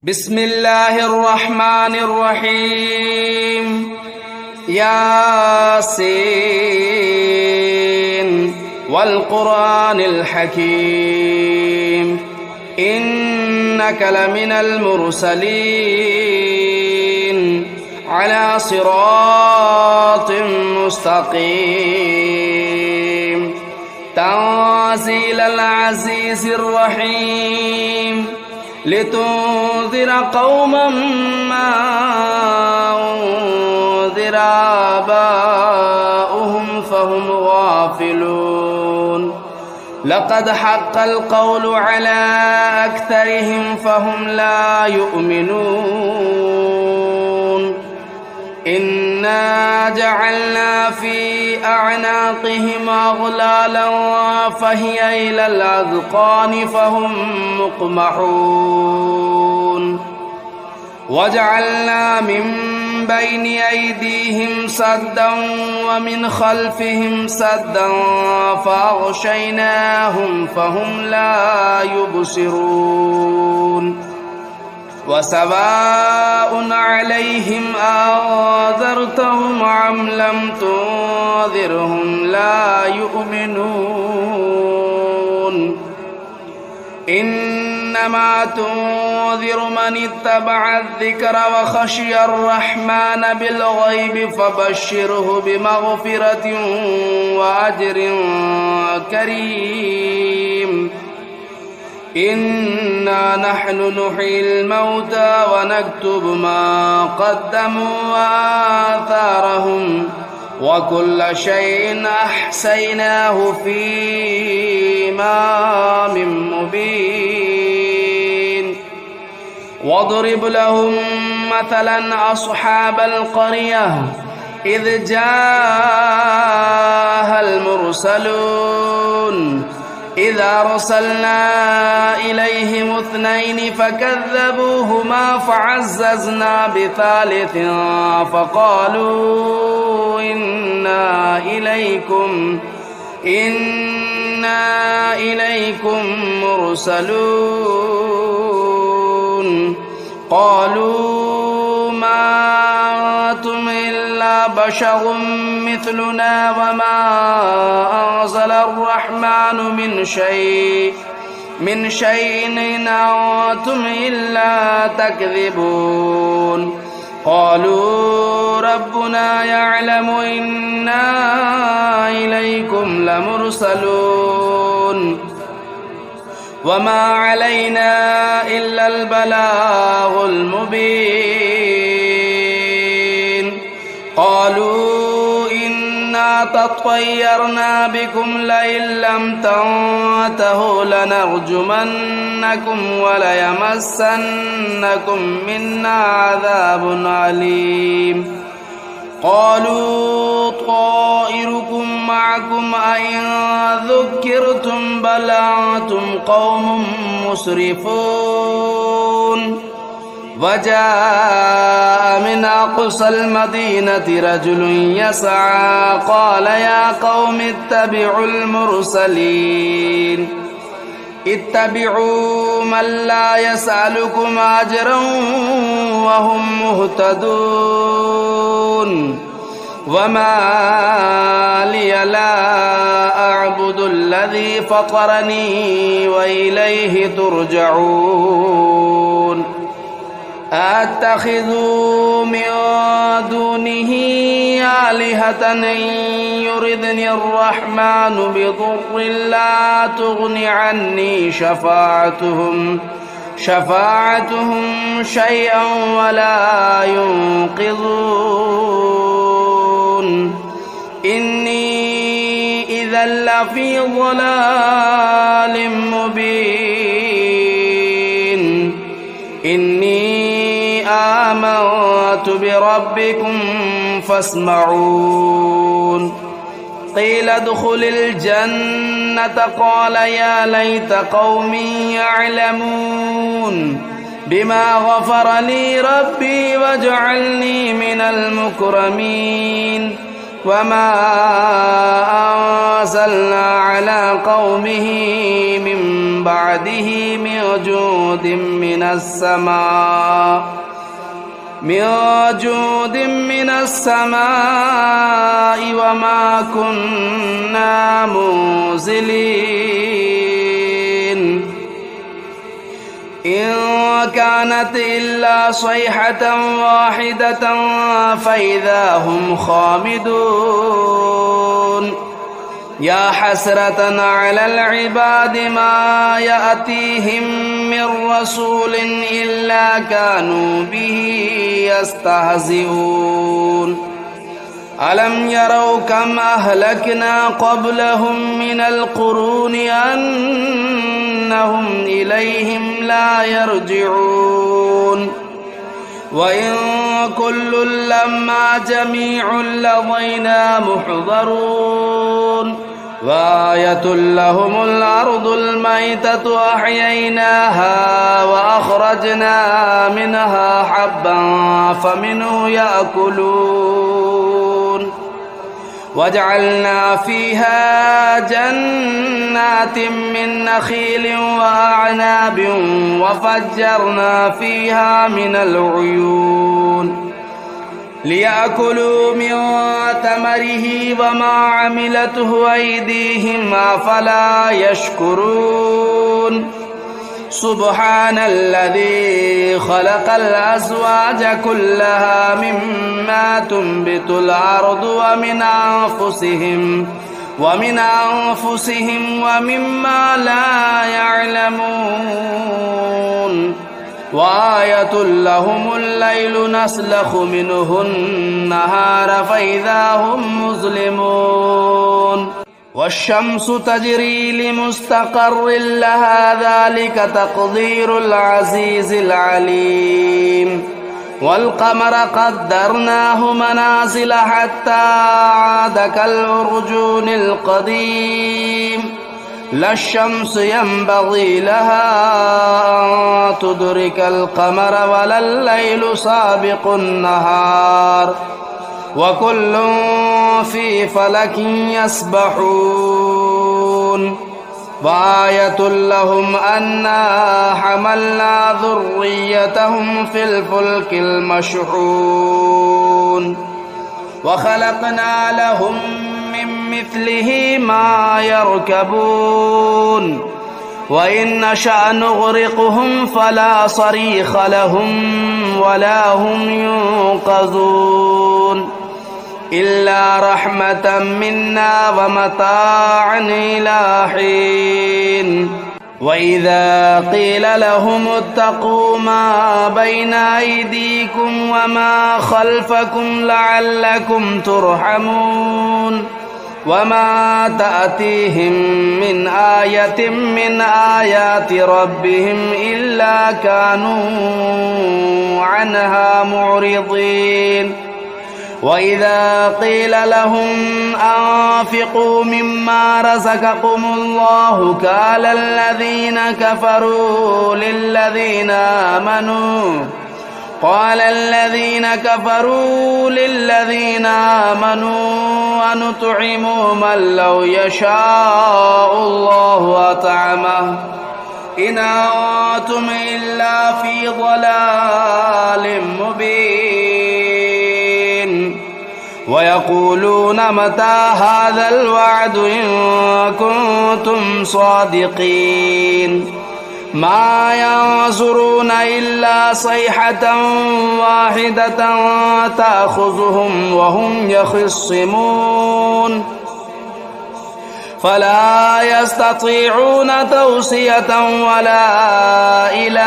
بسم الله الرحمن الرحيم ياسين والقرآن الحكيم إنك لمن المرسلين على صراط مستقيم تنزيل العزيز الرحيم لتنذر قوما ما أنذر آباؤهم فهم غافلون لقد حق القول على أكثرهم فهم لا يؤمنون إنا جعلنا في أعناقهم أغلالا فهي إلى الأذقان فهم مقمحون وجعلنا من بين أيديهم سدا ومن خلفهم سدا فأغشيناهم فهم لا يبصرون وسواء عليهم أنذرتهم أم لم تنذرهم لا يؤمنون إنما تنذر من اتبع الذكر وخشي الرحمن بالغيب فبشره بمغفرة وأجر كريم إنا نحن نحيي الموتى ونكتب ما قدموا وآثارهم وكل شيء أحصيناه في إمام مبين واضرب لهم مثلا أصحاب القرية إذ جاءها المرسلون إذا أرسلنا إليهم اثنين فكذبوهما فعززنا بثالث فقالوا إنا إليكم مرسلون قالوا ما أنتم إلا بشر مثلنا وما أنزل الرحمن من شيء إن أنتم إلا تكذبون قالوا ربنا يعلم إنا إليكم لمرسلون وما علينا إلا البلاغ المبين قالوا إنا تطيرنا بكم لئن لم تنتهوا لنرجمنكم وليمسنكم منا عذاب أليم قالوا طائركم معكم أئن ذكرتم بل أنتم قوم مسرفون وجاء من أقصى المدينة رجل يسعى قال يا قوم اتبعوا المرسلين اتبعوا من لا يسألكم أجرا وهم مهتدون وما لي لا أعبد الذي فطرني وإليه ترجعون أتخذوا من دونه آلهة إن يردني الرحمن بضر لا تغن عني شفاعتهم شيئا ولا ينقذون إني إذا لفي ضلال مبين إني آمنت بربكم فاسمعون قيل ادخل الجنة قال يا ليت قومي يعلمون بما غفر لي ربي وجعلني من المكرمين وما أنزلنا على قومه من بعده من جود من السماء وما كنا منزلين إن كانت إلا صيحة واحدة فإذا هم خامدون يا حسرة على العباد ما يأتيهم من رسول إلا كانوا به يستهزئون ألم يروا كم أهلكنا قبلهم من القرون أنهم إليهم لا يرجعون وإن كل لما جميع لدينا محضرون وآية لهم الأرض الميتة أحييناها وأخرجنا منها حبا فمنه يأكلون وجعلنا فيها جنات من نخيل وأعناب وفجرنا فيها من العيون ليأكلوا من ثمره وما عملته أيديهم أفلا يشكرون سبحان الذي خلق الأزواج كلها مما تنبت الأرض ومن أنفسهم ومما لا يعلمون وآية لهم الليل نسلخ منه النهار فإذا هم مظلمون والشمس تجري لمستقر لها ذلك تقدير العزيز العليم والقمر قدرناه منازل حتى عاد كالعرجون القديم لا الشمس ينبغي لها أن تدرك القمر ولا الليل سابق النهار وكل في فلك يسبحون وآية لهم أنا حملنا ذريتهم في الفلك المشحون وخلقنا لهم من مثله ما يركبون وإن نشأ نغرقهم فلا صريخ لهم ولا هم ينقذون إلا رحمة منا ومتاعا إلى حين وإذا قيل لهم اتقوا ما بين أيديكم وما خلفكم لعلكم ترحمون وما تأتيهم من آية من آيات ربهم إلا كانوا عنها معرضين وإذا قيل لهم أنفقوا مما رزقكم الله قال الذين كفروا للذين آمنوا ونطعم من لو يشاء الله أطعمه إن أنتم إلا في ضلال مبين ويقولون متى هذا الوعد إن كنتم صادقين ما ينظرون إلا صيحة واحدة تأخذهم وهم يخصمون فلا يستطيعون توصية ولا إلى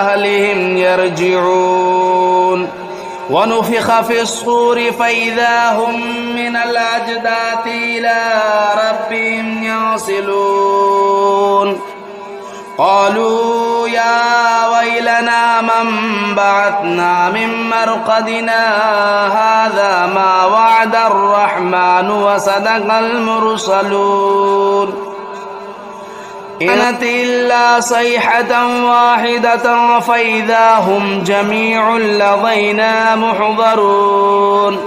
أهلهم يرجعون ونفخ في الصور فإذا هم من الأجداث إلى ربهم ينسلون قالوا يا ويلنا من بعثنا من مرقدنا هذا ما وعد الرحمن وصدق المرسلون إنت إلا صيحة واحدة فإذا هم جميع لدينا محضرون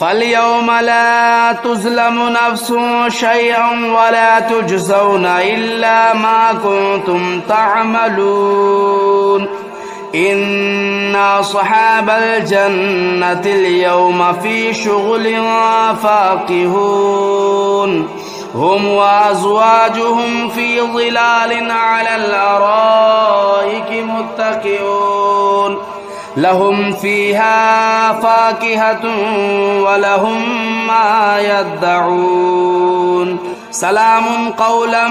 فاليوم لا تظلم نفس شيئا ولا تجزون إلا ما كنتم تعملون إن أصحاب الجنة اليوم في شغل فاكهون هم وأزواجهم في ظلال على الأرائك متكئون لهم فيها فاكهة ولهم ما يدعون سلام قولا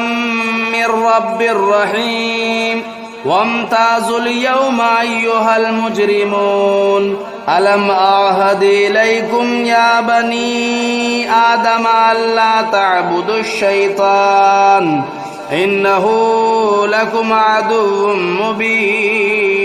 من رب رحيم وامتازوا اليوم أيها المجرمون ألم أعهد إليكم يا بني آدم ألا تعبدوا الشيطان إنه لكم عدو مبين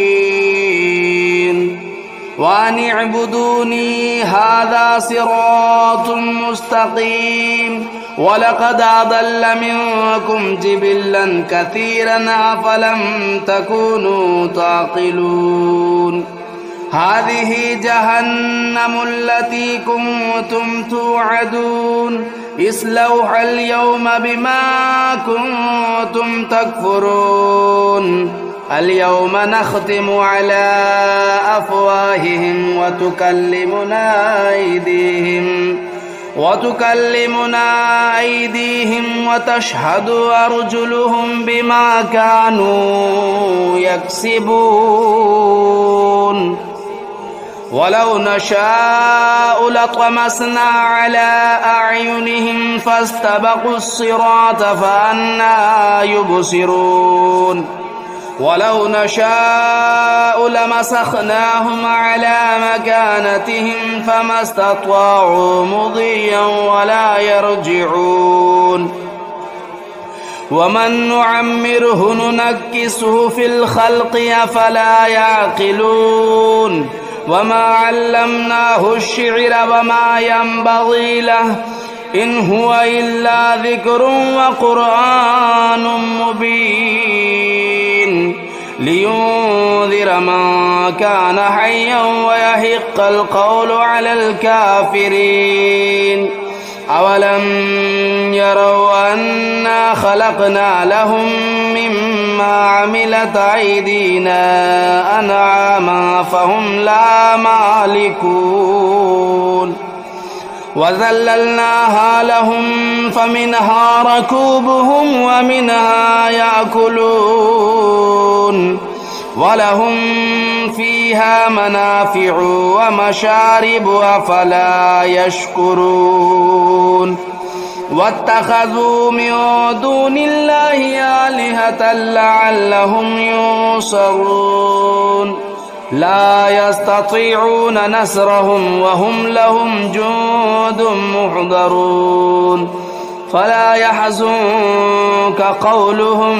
وأن اعبدوني هذا صراط مستقيم ولقد أضل منكم جبلا كثيرا أفلم تكونوا تعقلون هذه جهنم التي كنتم توعدون اصلوها اليوم بما كنتم تكفرون اليوم نختم على أفواههم وتكلمنا أيديهم وتشهد أرجلهم بما كانوا يكسبون ولو نشاء لطمسنا على أعينهم فاستبقوا الصراط فأنى يبصرون ولو نشاء لمسخناهم على مكانتهم فما استطاعوا مضيا ولا يرجعون ومن نعمره ننكسه في الخلق أفلا يعقلون وما علمناه الشعر وما ينبغي له إن هو إلا ذكر وقرآن مبين لينذر من كان حيا ويحق القول على الكافرين أولم يروا أنا خلقنا لهم مما عملت أيدينا أنعاما فهم لا مالكون وذللناها لهم فمنها ركوبهم ومنها يأكلون ولهم فيها منافع ومشارب أفلا يشكرون واتخذوا من دون الله آلهة لعلهم ينصرون لا يستطيعون نصرهم وهم لهم جند محضرون فلا يحزنك قولهم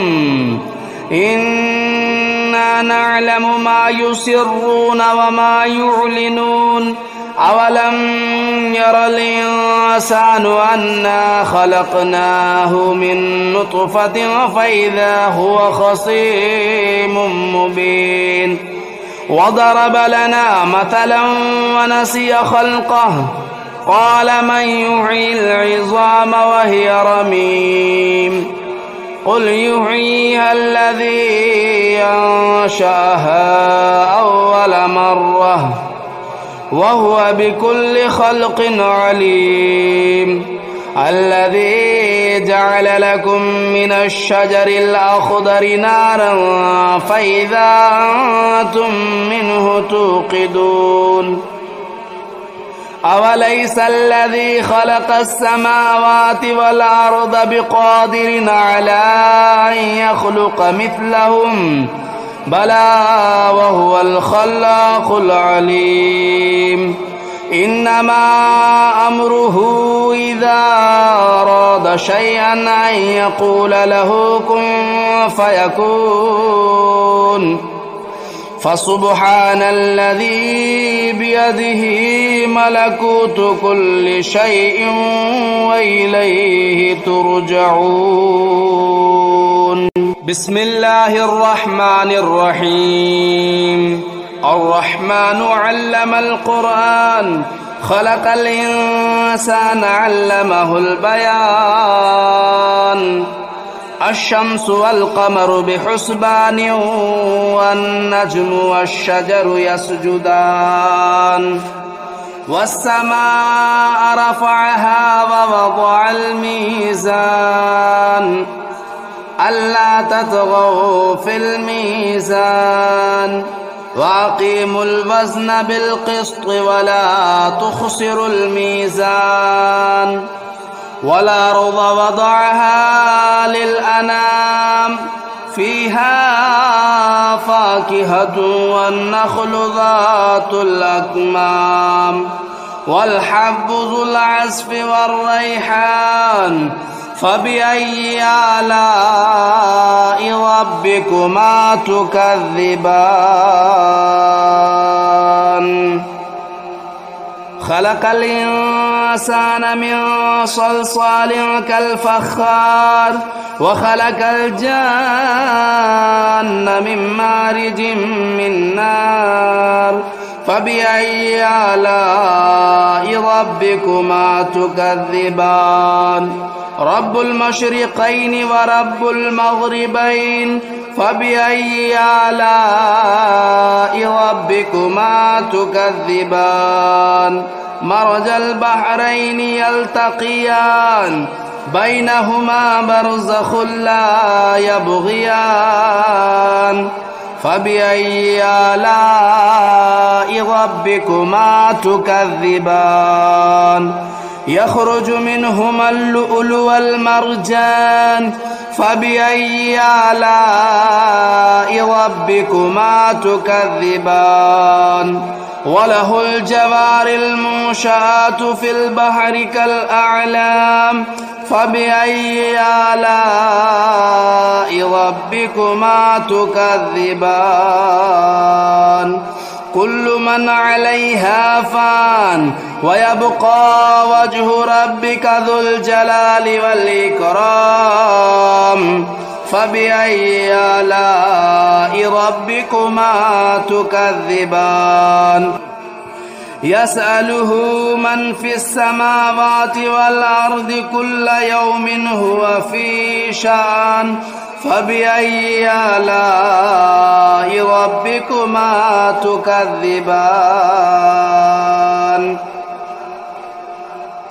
إنا نعلم ما يسرون وما يعلنون أولم ير الإنسان أنا خلقناه من نطفة فإذا هو خصيم مبين وضرب لنا مثلا ونسي خلقه قال من يحيي العظام وهي رميم قل يحييها الذي أنشأها أول مرة وهو بكل خلق عليم الذي جعل لكم من الشجر الأخضر نارا فإذا أنتم منه توقدون أوليس الذي خلق السماوات والأرض بقادر على أن يخلق مثلهم بلى وهو الخلاق العليم إنما أمره إذا أراد شيئا أن يقول له كن فيكون فسبحان الذي بيده ملكوت كل شيء وإليه ترجعون بسم الله الرحمن الرحيم الرحمن علم القرآن خلق الإنسان علمه البيان الشمس والقمر بحسبان والنجم والشجر يسجدان والسماء رفعها ووضع الميزان ألا تطغوا في الميزان وأقيموا الوزن بالقسط ولا تخسروا الميزان والأرض وضعها للأنام فيها فاكهة والنخل ذات الأكمام والحب ذو العصف والريحان فبأي آلاء ربكما تكذبان خلق الإنسان من صلصال كالفخار وخلق الجان من مارج من نار فبأي آلاء ربكما تكذبان رب المشرقين ورب المغربين فبأي آلاء ربكما تكذبان مرج البحرين يلتقيان بينهما برزخ لا يبغيان فبأي آلاء ربكما تكذبان يخرج منهما اللؤلؤ والمرجان فبأي آلاء ربكما تكذبان وله الجوار المنشآت في البحر كالأعلام فبأي آلاء ربكما تكذبان كل من عليها فان ويبقى وجه ربك ذو الجلال والإكرام فبأي آلاء ربكما تكذبان يسأله من في السماوات والأرض كل يوم هو في شأن فبأي آلاء ربكما تكذبان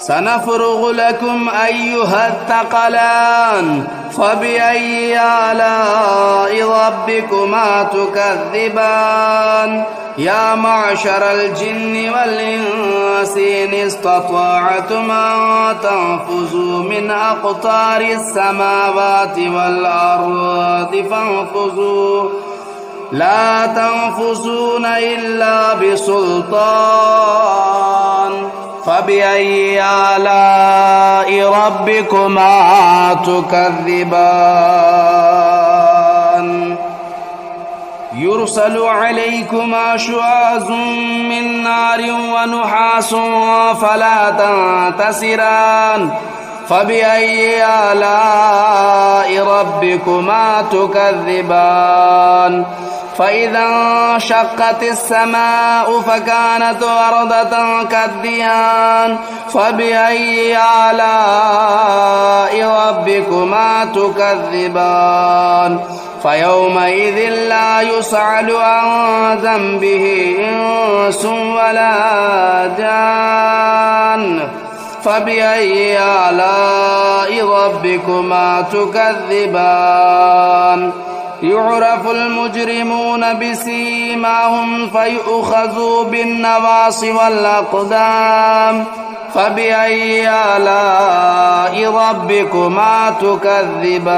سنفرغ لكم أيها الثقلان فبأي آلاء ربكما تكذبان يا معشر الجن والإنس إن استطعتم أن تنفذوا من أقطار السماوات والأرض فانفذوا لا تنفذون إلا بسلطان فبأي آلاء ربكما تكذبان يرسل عليكما شواظ من نار ونحاس فلا تنتصران فبأي آلاء ربكما تكذبان فإذا انشقت السماء فكانت وردة كالدهان فبأي آلاء ربكما تكذبان فيومئذ لا يسأل عن ذنبه إنس ولا جان فبأي آلاء ربكما تكذبان يعرف المجرمون بسيماهم فيؤخذوا بالنواصي والأقدام فبأي آلاء ربكما تكذبان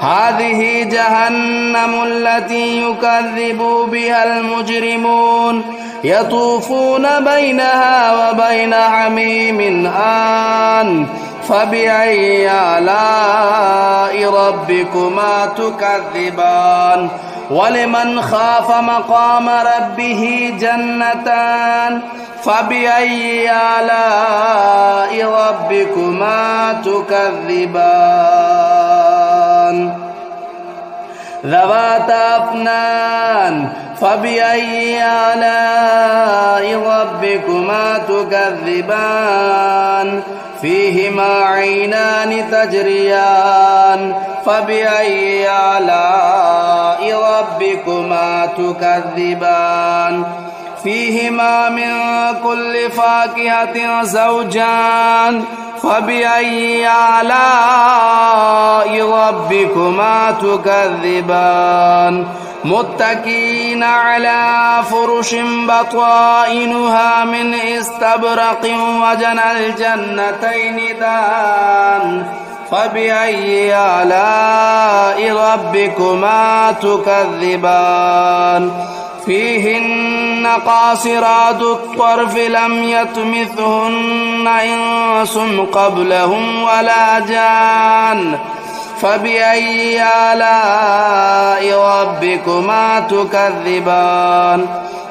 هذه جهنم التي يكذب بها المجرمون يطوفون بينها وبين حميم آن فبأي آلاء ربكما تكذبان ولمن خاف مقام ربه جنتان فبأي آلاء ربكما تكذبان ذواتا أفنان فبأي آلاء ربكما تكذبان فيهما عينان تجريان فبأي آلاء ربكما تكذبان فيهما من كل فاكهة زوجان فبأي آلاء ربكما تكذبان متكئين على فرش بطائنها من استبرق وجنى الجنتين دان فبأي آلاء ربكما تكذبان فيهن قاصرات الطرف لم يطمثهن إنس قبلهم ولا جان فبأي آلاء ربكما تكذبان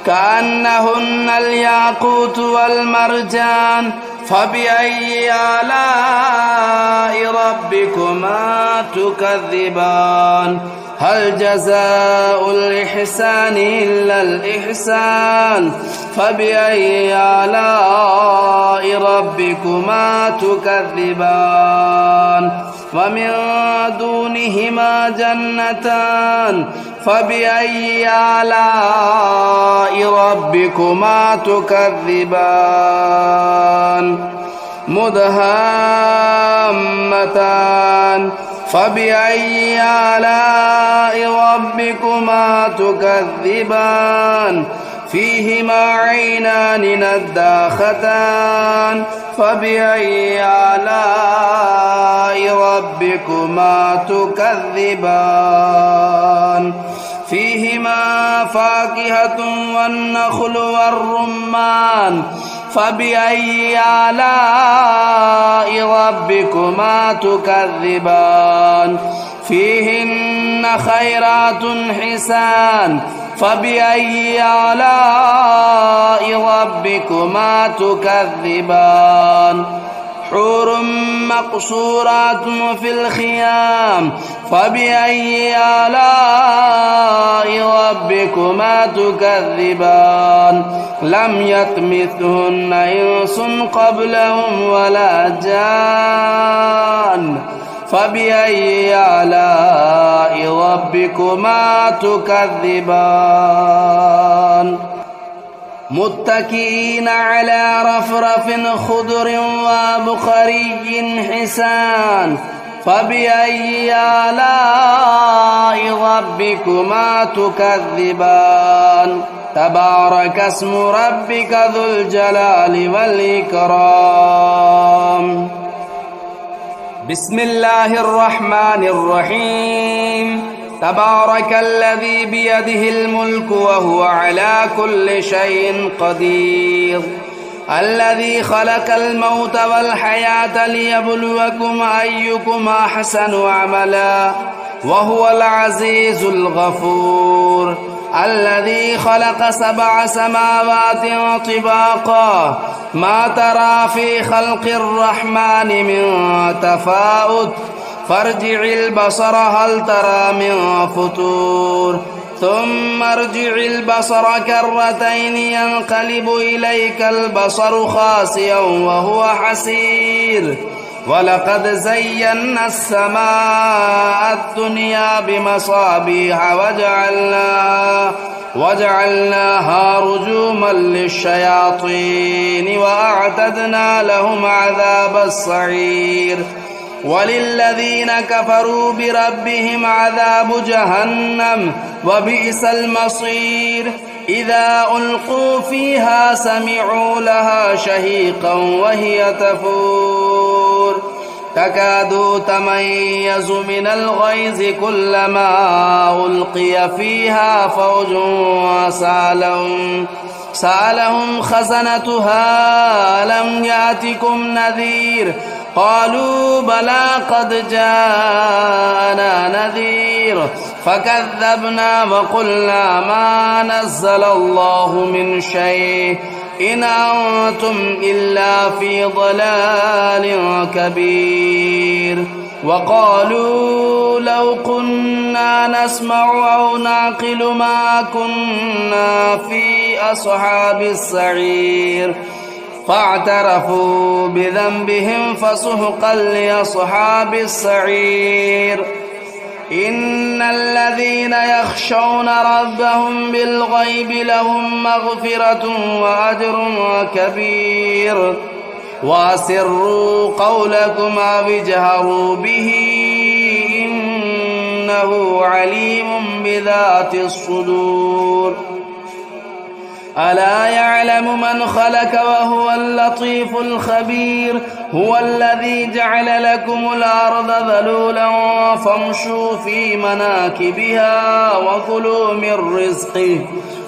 كأنهن الياقوت والمرجان فبأي آلاء ربكما تكذبان هل جزاء الإحسان إلا الإحسان فبأي آلاء ربكما تكذبان ومن دونهما جنتان فبأي آلاء ربكما تكذبان مدهامتان فبأي آلاء ربكما تكذبان فيهما عينان نداختان فبأي آلاء ربكما تكذبان فيهما فاكهة والنخل والرمان فبأي آلاء ربكما تكذبان فيهن خيرات حسان فبأي آلاء ربكما تكذبان حور مقصورات في الخيام فبأي آلاء ربكما تكذبان لم يطمثهن إنس قبلهم ولا جان فبأي آلاء ربكما تكذبان متكئين على رفرف خضر وبخري حسان فبأي آلاء ربكما تكذبان تبارك اسم ربك ذو الجلال والإكرام بسم الله الرحمن الرحيم تبارك الذي بيده الملك وهو على كل شيء قدير الذي خلق الموت والحياة ليبلوكم أيكم أحسن عملا وهو العزيز الغفور الذي خلق 7 سماوات طباقا ما ترى في خلق الرحمن من تفاوت فارجع البصر هل ترى من فطور ثم ارجع البصر كرتين ينقلب إليك البصر خاسئا وهو حسير ولقد زينا السماء الدنيا بمصابيح وجعلناها رجوما للشياطين وأعتدنا لهم عذاب السعير وللذين كفروا بربهم عذاب جهنم وبئس المصير إذا ألقوا فيها سمعوا لها شهيقا وهي تفور تكاد تميز من الغيظ كلما ألقي فيها فوج سألهم خزنتها لم يأتكم نذير قالوا بلى قد جاءنا نذير فكذبنا وقلنا ما نزل الله من شيء إن أنتم إلا في ضلال كبير وقالوا لو كنا نسمع أو نعقل ما كنا في أصحاب السعير فاعترفوا بذنبهم فسحقا لأصحاب السعير. إن الذين يخشون ربهم بالغيب لهم مغفرة وأجر كبير. وأسروا قولكم أو اجهروا به إنه عليم بذات الصدور. ألا يعلم من خلق وهو اللطيف الخبير. هو الذي جعل لكم الأرض ذلولا فامشوا في مناكبها وكلوا من رزقه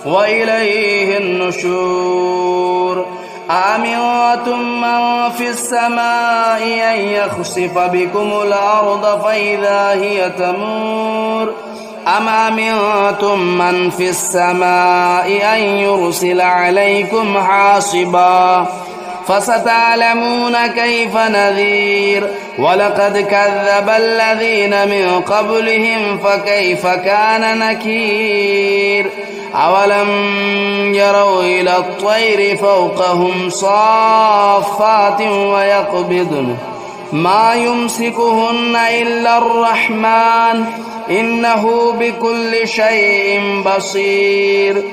وإليه النشور. أأمنتم من في السماء أن يخسف بكم الأرض فإذا هي تمور أم أمنتم من في السماء أن يرسل عليكم حاصبا فستعلمون كيف نذير. ولقد كذب الذين من قبلهم فكيف كان نكير. أولم يروا إلى الطير فوقهم صافات ويقبضن ما يمسكهن إلا الرحمن إنه بكل شيء بصير.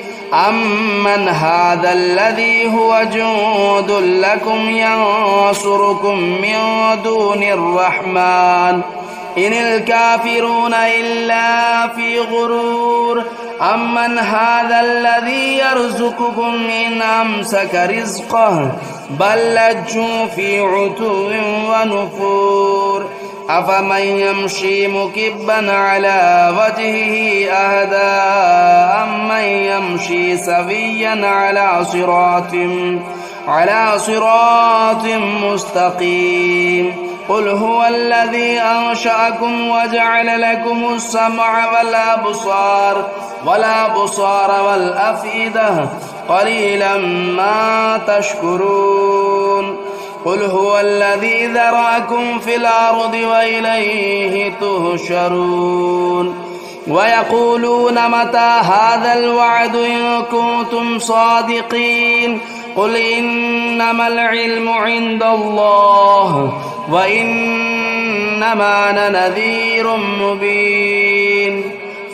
أمن هذا الذي هو جند لكم ينصركم من دون الرحمن إن الكافرون إلا في غرور. أمن هذا الذي يرزقكم إن أمسك رزقه بل لجوا في عتو ونفور. أفمن يمشي مكبا على وجهه أهدى أمن يمشي سويا على صراط مستقيم. قل هو الذي أنشأكم وجعل لكم السمع والأبصار والأفئدة قليلا ما تشكرون. قل هو الذي ذرأكم في الأرض وإليه تهشرون. ويقولون متى هذا الوعد إن كنتم صادقين. قل إنما العلم عند الله وإنما أنا نذير مبين.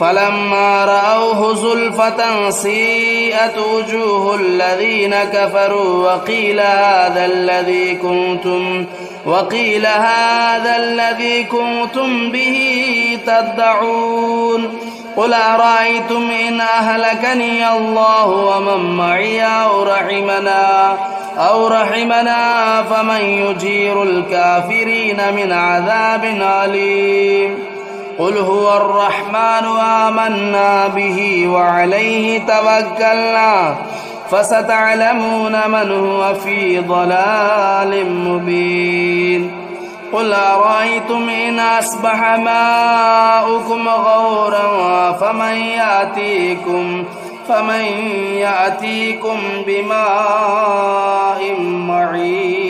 فلما رأوه زلفة سيئت وجوه الذين كفروا وقيل هذا الذي كنتم به تدعون. قل أرأيتم إن أهلكني الله ومن معي أو رحمنا فمن يجير الكافرين من عذاب أليم. قل هو الرحمن آمنا به وعليه توكلنا فستعلمون من هو في ضلال مبين. قل أرأيتم إن أصبح ماؤكم غورا فمن يأتيكم بماء معين.